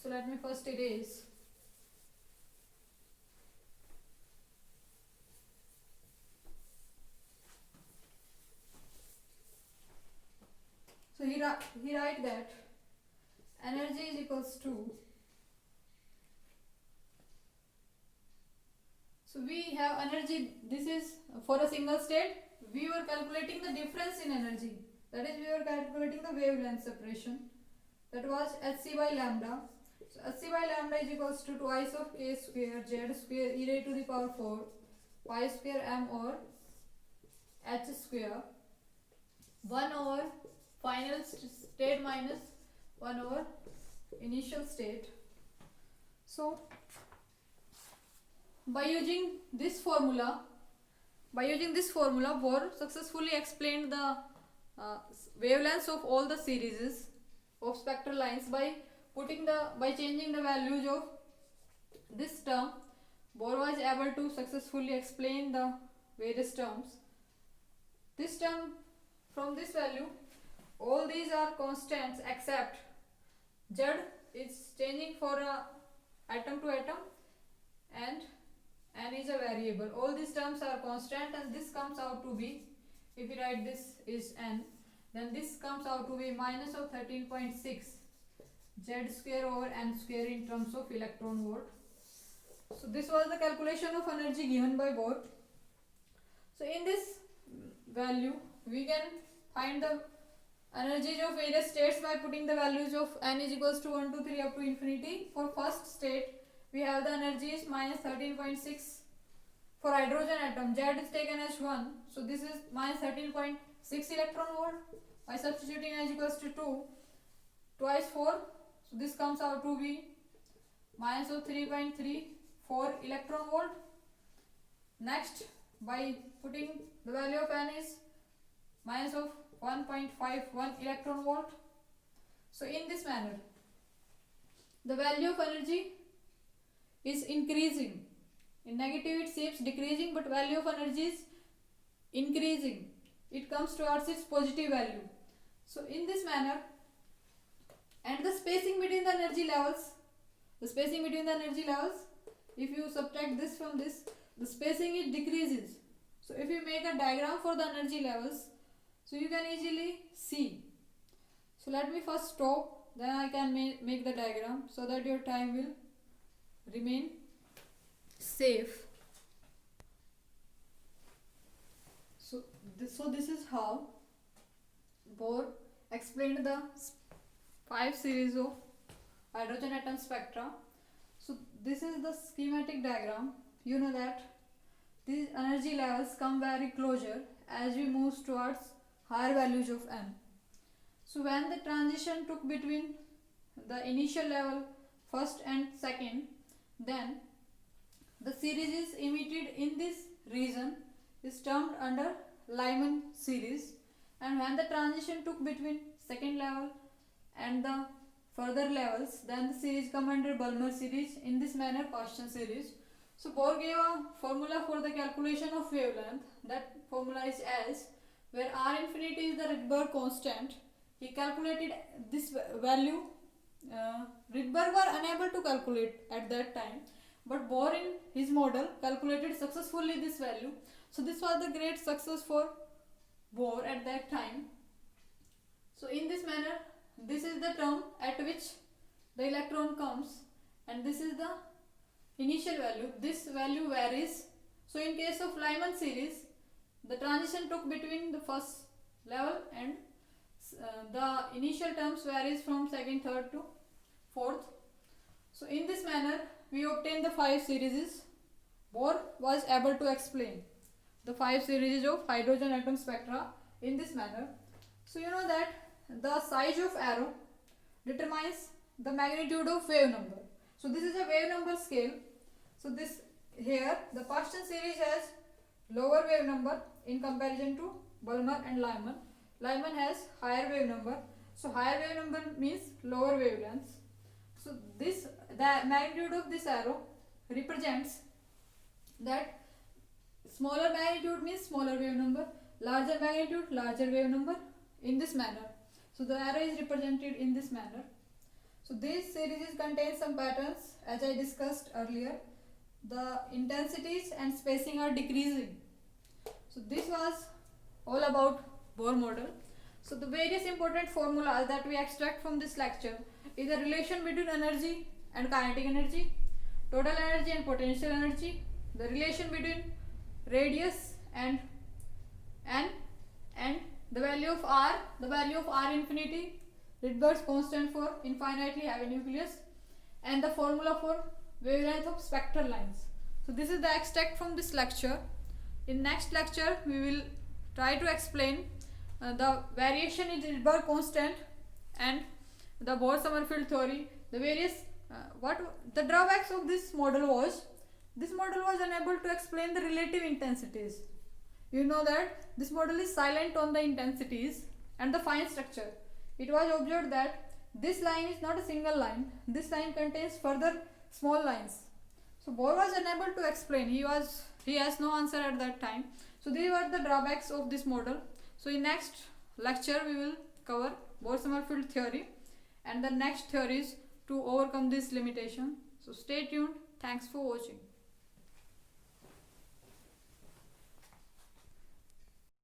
So let me first erase. So he write that energy is equals to, so we have energy, this is for a single state, we were calculating the difference in energy, that is we were calculating the wavelength separation, that was hc by lambda. So hc by lambda is equals to twice of k square z square e raised to the power 4 pi square m or h square 1 over final state minus 1 over initial state. So by using this formula, Bohr successfully explained the wavelengths of all the series of spectral lines by changing the values of this term. Bohr was able to successfully explain the various terms. This term, from this value, all these are constants except Z is changing for atom to atom and n is a variable. All these terms are constant and this comes out to be, if we write this is n, then this comes out to be minus of 13.6 Z square over n square in terms of electron volt. So this was the calculation of energy given by Bohr. So in this value we can find the energies of various states by putting the values of n is equals to 1 to 3 up to infinity. For first state we have the energies minus 13.6 for hydrogen atom. Z is taken as 1, so this is minus 13.6 electron volt. By substituting n is equals to 2 twice 4, so this comes out to be minus of 3.34 electron volt. Next, by putting the value of n is minus of 1.51 electron volt. So in this manner the value of energy is increasing. In negative it seems decreasing, but value of energy is increasing. It comes towards its positive value. So in this manner, and the spacing between the energy levels, if you subtract this from this, the spacing it decreases. So if you make a diagram for the energy levels, so you can easily see. So let me first stop, then I can make the diagram so that your time will remain safe. So this is how Bohr explained the 5 series of hydrogen atom spectra. So this is the schematic diagram. You know that these energy levels come very closer as we move towards higher values of n. So when the transition took between the initial level first and second, then the series is emitted in this region is termed under Lyman series, and when the transition took between second level and the further levels, then the series come under Balmer series. In this manner, Paschen series. So Bohr gave a formula for the calculation of wavelength. That formula is S, where R infinity is the Rydberg constant. He calculated this value. Rydberg were unable to calculate at that time, but Bohr in his model calculated successfully this value. So this was the great success for Bohr at that time. So in this manner, this is the term at which the electron comes, and this is the initial value. This value varies. So in case of Lyman series, the transition took between the first level and the initial terms varies from second, third to fourth. So in this manner we obtain the 5 series. Bohr was able to explain the 5 series of hydrogen atom spectra in this manner. So you know that the size of arrow determines the magnitude of wave number. So this is a wave number scale. So this here the Paschen series has lower wave number in comparison to Balmer and Lyman. Lyman has higher wave number. So higher wave number means lower wavelengths. So this, the magnitude of this arrow represents that smaller magnitude means smaller wave number, larger magnitude larger wave number, in this manner. So the arrow is represented in this manner. So this series contains some patterns as I discussed earlier. The intensities and spacing are decreasing. So this was all about Bohr model. So the various important formulas that we extract from this lecture is the relation between energy and kinetic energy, total energy and potential energy, the relation between radius and the value of r infinity, Rydberg's constant for infinitely heavy nucleus, and the formula for wavelength of spectral lines. So this is the extract from this lecture. In next lecture we will try to explain the variation in Rydberg constant and the Bohr-Sommerfeld theory. The various what the drawbacks of this model was unable to explain the relative intensities. You know that this model is silent on the intensities and the fine structure. It was observed that this line is not a single line. This line contains further small lines. So Bohr was unable to explain. He has no answer at that time. So these were the drawbacks of this model. So in next lecture we will cover Bohr-Sommerfeld theory and the next theories to overcome this limitation. So stay tuned. Thanks for watching.